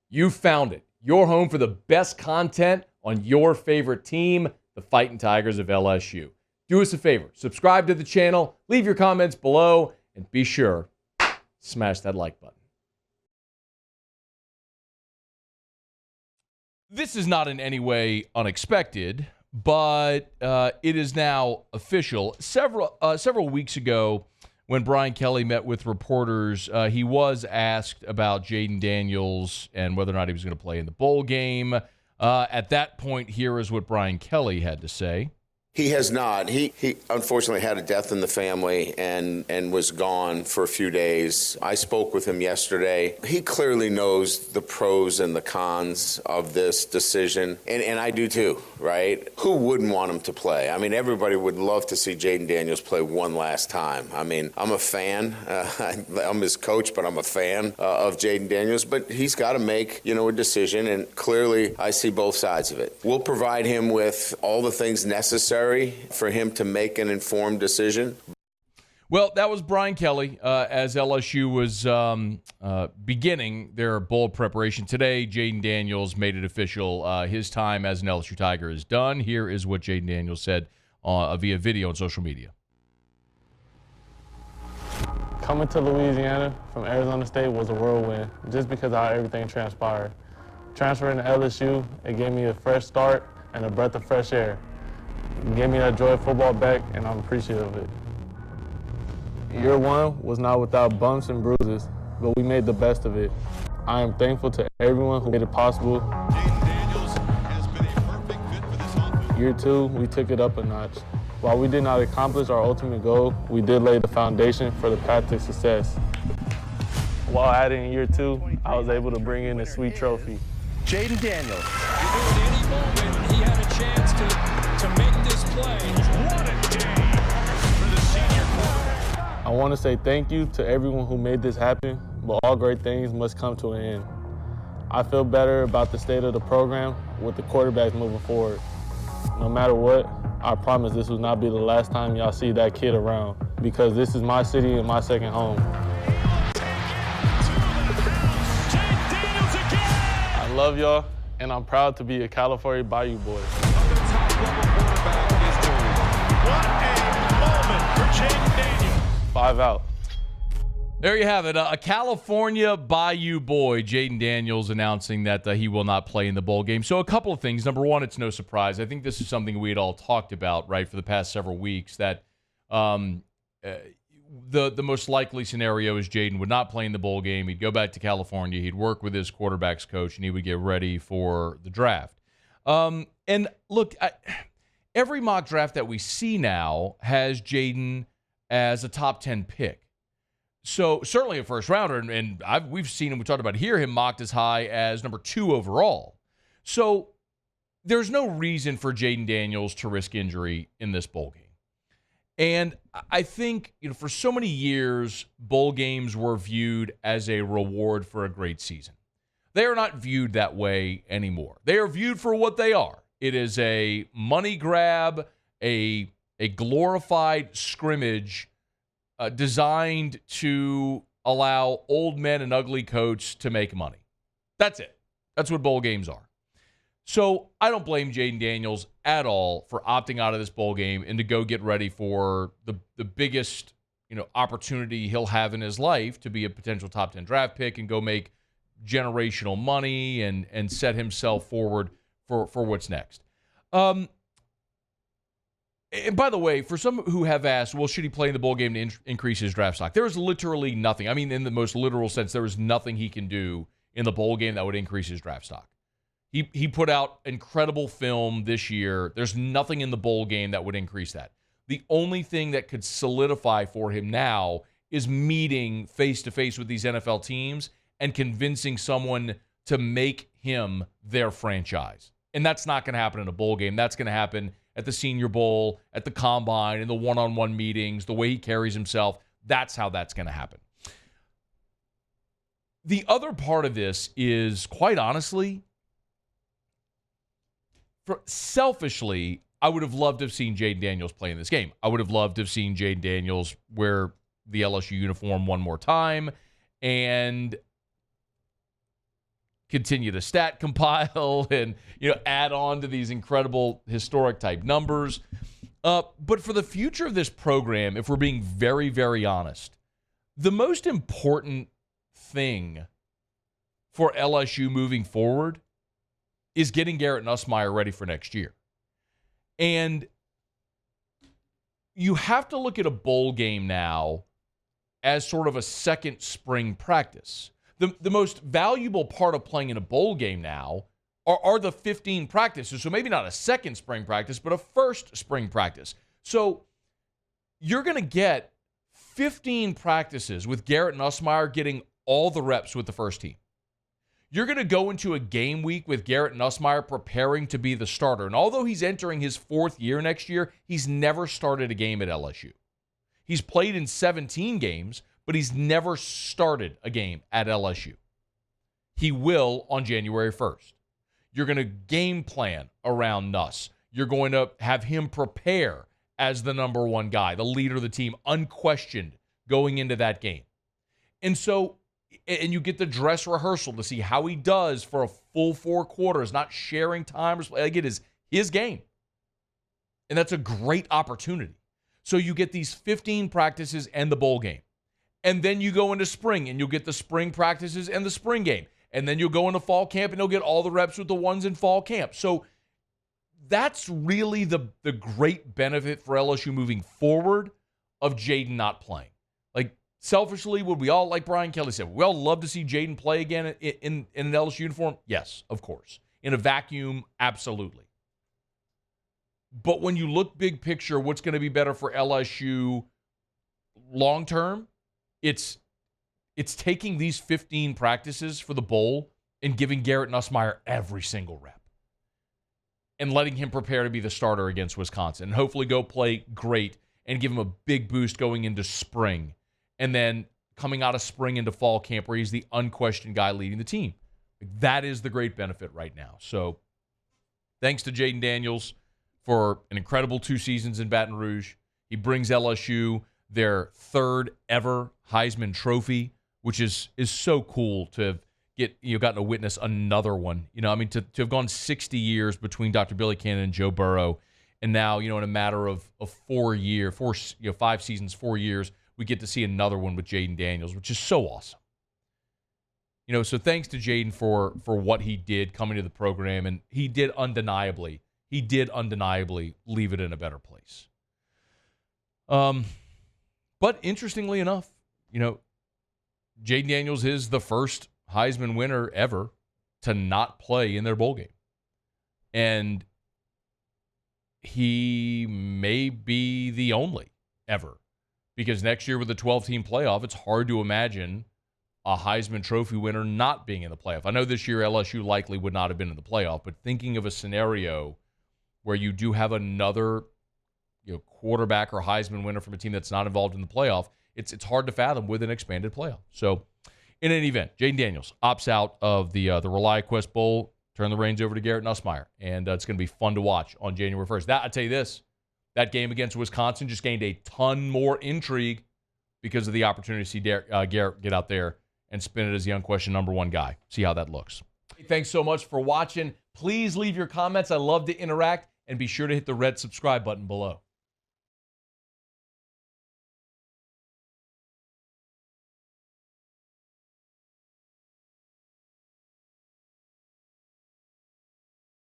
You found it. Your home for the best content on your favorite team, the Fighting Tigers of LSU. Do us a favor. Subscribe to the channel. Leave your comments below. And be sure, smash that like button. This is not in any way unexpected, but it is now official. Several weeks ago, when Brian Kelly met with reporters, he was asked about Jayden Daniels and whether or not he was going to play in the bowl game. At that point, here is what Brian Kelly had to say. He has not. He unfortunately had a death in the family and was gone for a few days. I spoke with him yesterday. He clearly knows the pros and the cons of this decision, and I do too, right? Who wouldn't want him to play? I mean, everybody would love to see Jayden Daniels play one last time. I mean, I'm a fan. I'm his coach, but I'm a fan of Jayden Daniels. But he's got to make, a decision, and clearly I see both sides of it. We'll provide him with all the things necessary for him to make an informed decision. Well, that was Brian Kelly as LSU was beginning their bowl preparation. Today, Jayden Daniels made it official. His time as an LSU Tiger is done. Here is what Jayden Daniels said via video on social media. Coming to Louisiana from Arizona State was a whirlwind just because of how everything transpired. Transferring to LSU, it gave me a fresh start and a breath of fresh air. It gave me that joy of football back, and I'm appreciative of it. Year one was not without bumps and bruises, but we made the best of it. I am thankful to everyone who made it possible. Jayden Daniels has been a perfect fit for this offense. Year two, we took it up a notch. While we did not accomplish our ultimate goal, we did lay the foundation for the path to success. While adding year two, I was able to bring in a sweet trophy. Jayden Daniels. You knew at any moment he had a chance to make this play. What a day for the senior quarterback. I want to say thank you to everyone who made this happen, but all great things must come to an end. I feel better about the state of the program with the quarterbacks moving forward. No matter what, I promise this will not be the last time y'all see that kid around, because this is my city and my second home. I love y'all, and I'm proud to be a California Bayou boy. What a moment for Jayden Daniels. 5 out. There you have it. A California Bayou boy, Jayden Daniels, announcing that he will not play in the bowl game. So a couple of things. Number one, it's no surprise. I think this is something we had all talked about, right, for the past several weeks, that the most likely scenario is Jayden would not play in the bowl game. He'd go back to California. He'd work with his quarterback's coach, and he would get ready for the draft. And look, every mock draft that we see now has Jayden as a top 10 pick. So certainly a first rounder, and we've seen him, we talked about here, him mocked as high as number 2 overall. So there's no reason for Jayden Daniels to risk injury in this bowl game. And I think, for so many years, bowl games were viewed as a reward for a great season. They are not viewed that way anymore. They are viewed for what they are. It is a money grab, a glorified scrimmage designed to allow old men and ugly coats to make money. That's it. That's what bowl games are. So I don't blame Jayden Daniels at all for opting out of this bowl game and to go get ready for the biggest opportunity he'll have in his life to be a potential top 10 draft pick and go make generational money and set himself forward for what's next. And by the way, for some who have asked, well, should he play in the bowl game to increase his draft stock? There is literally nothing. I mean, in the most literal sense, there is nothing he can do in the bowl game that would increase his draft stock. He put out incredible film this year. There's nothing in the bowl game that would increase that. The only thing that could solidify for him now is meeting face-to-face with these NFL teams and convincing someone to make him their franchise. And that's not going to happen in a bowl game. That's going to happen at the Senior Bowl, at the Combine, in the one-on-one meetings, the way he carries himself. That's how that's going to happen. The other part of this is, quite honestly, selfishly, I would have loved to have seen Jayden Daniels play in this game. I would have loved to have seen Jayden Daniels wear the LSU uniform one more time and continue to stat compile and add on to these incredible historic type numbers. But for the future of this program, if we're being very, very honest, the most important thing for LSU moving forward is getting Garrett Nussmeier ready for next year. And you have to look at a bowl game now as sort of a second spring practice. The most valuable part of playing in a bowl game now are the 15 practices. So maybe not a second spring practice, but a first spring practice. So you're going to get 15 practices with Garrett Nussmeier getting all the reps with the first team. You're going to go into a game week with Garrett Nussmeier preparing to be the starter. And although he's entering his 4th year next year, he's never started a game at LSU. He's played in 17 games, but he's never started a game at LSU. He will on January 1st. You're going to game plan around Nuss. You're going to have him prepare as the number one guy, the leader of the team, unquestioned going into that game. And so, and you get the dress rehearsal to see how he does for a full 4 quarters, not sharing time. Like, it is his game. And that's a great opportunity. So you get these 15 practices and the bowl game. And then you go into spring, and you'll get the spring practices and the spring game. And then you'll go into fall camp, and you'll get all the reps with the ones in fall camp. So that's really the great benefit for LSU moving forward of Jayden not playing. Like, selfishly, would we all, like Brian Kelly said, we all love to see Jayden play again in an LSU uniform? Yes, of course. In a vacuum, absolutely. But when you look big picture, what's going to be better for LSU long term? It's taking these 15 practices for the bowl and giving Garrett Nussmeier every single rep and letting him prepare to be the starter against Wisconsin and hopefully go play great and give him a big boost going into spring and then coming out of spring into fall camp where he's the unquestioned guy leading the team. That is the great benefit right now. So thanks to Jayden Daniels for an incredible 2 seasons in Baton Rouge. He brings LSU their 3rd ever Heisman Trophy, which is so cool to have gotten to witness another one. To have gone 60 years between Dr. Billy Cannon and Joe Burrow, and now, in a matter of 5 seasons, 4 years, we get to see another one with Jayden Daniels, which is so awesome. So thanks to Jayden for what he did coming to the program, and he did undeniably leave it in a better place. But interestingly enough, Jayden Daniels is the first Heisman winner ever to not play in their bowl game. And he may be the only ever. Because next year with the 12-team playoff, it's hard to imagine a Heisman Trophy winner not being in the playoff. I know this year LSU likely would not have been in the playoff, but thinking of a scenario where you do have another quarterback or Heisman winner from a team that's not involved in the playoff, it's hard to fathom with an expanded playoff. So, in any event, Jayden Daniels opts out of the ReliaQuest Bowl, turn the reins over to Garrett Nussmeier, and it's going to be fun to watch on January 1st. I'll tell you this, that game against Wisconsin just gained a ton more intrigue because of the opportunity to see Garrett get out there and spin it as the unquestioned number one guy. See how that looks. Thanks so much for watching. Please leave your comments. I love to interact, and be sure to hit the red subscribe button below.